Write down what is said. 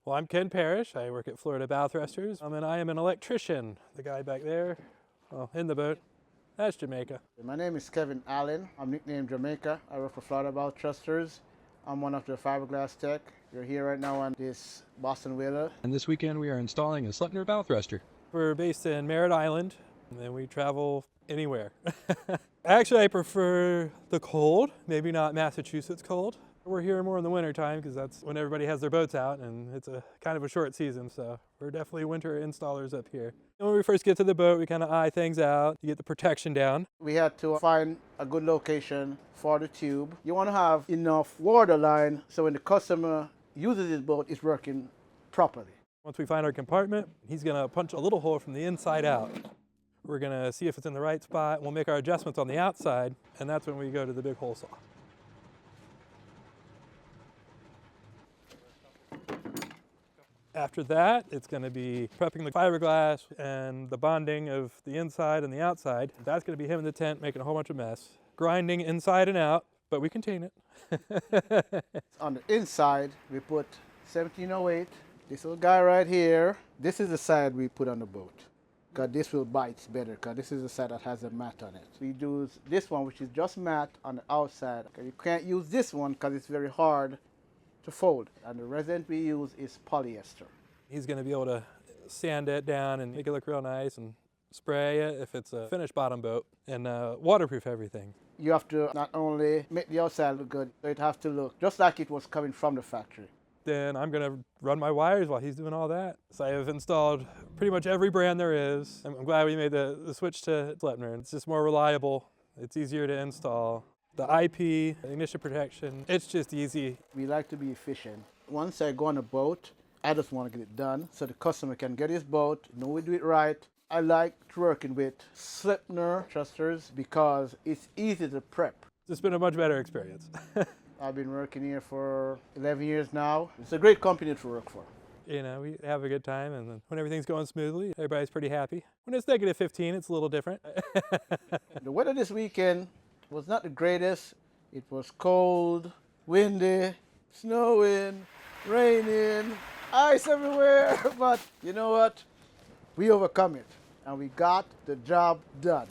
Well, I'm Ken Parrish. I work at Florida Bow Thrusters, and I am an electrician. The guy back there, well, in the boat, that's Jamaica. My name is Kevin Allen. I'm nicknamed Jamaica. I work for Florida Bow Thrusters. I'm one of the fiberglass tech. We're here right now on this Boston whaler. And this weekend we are installing a Sleipner bow thruster. We're based in Merritt Island, and we travel anywhere. Actually, I prefer the cold, maybe not Massachusetts cold. We're here more in the winter time because that's when everybody has their boats out, and it's a kind of a short season, so we're definitely winter installers up here. And when we first get to the boat, we kind of eye things out to get the protection down. We had to find a good location for the tube. You want to have enough water line so when the customer uses his boat, it's working properly. Once we find our compartment, he's going to punch a little hole from the inside out. We're going to see if it's in the right spot. We'll make our adjustments on the outside, and that's when we go to the big hole saw. After that, it's going to be prepping the fiberglass and the bonding of the inside and the outside. That's going to be him in the tent making a whole bunch of mess. Grinding inside and out, but we contain it. On the inside, we put 1708. This little guy right here, this is the side we put on the boat. Because this will bite better, because this is the side that has a mat on it. We use this one, which is just mat on the outside. You can't use this one because it's very hard to fold. And the resin we use is polyester. He's going to be able to sand it down and make it look real nice and spray it if it's a finished bottom boat, and waterproof everything. You have to not only make the outside look good, but it has to look just like it was coming from the factory. Then I'm going to run my wires while he's doing all that. So I have installed pretty much every brand there is. I'm glad we made the switch to Sleipner. It's just more reliable. It's easier to install. The IP, ignition protection, it's just easy. We like to be efficient. Once I go on a boat, I just want to get it done so the customer can get his boat, know we do it right. I like working with Sleipner thrusters because it's easy to prep. It's been a much better experience. I've been working here for 11 years now. It's a great company to work for. You know, we have a good time, and then when everything's going smoothly, everybody's pretty happy. When it's negative 15, it's a little different. The weather this weekend was not the greatest. It was cold, windy, snowing, raining, ice everywhere. But you know what? We overcome it, and we got the job done.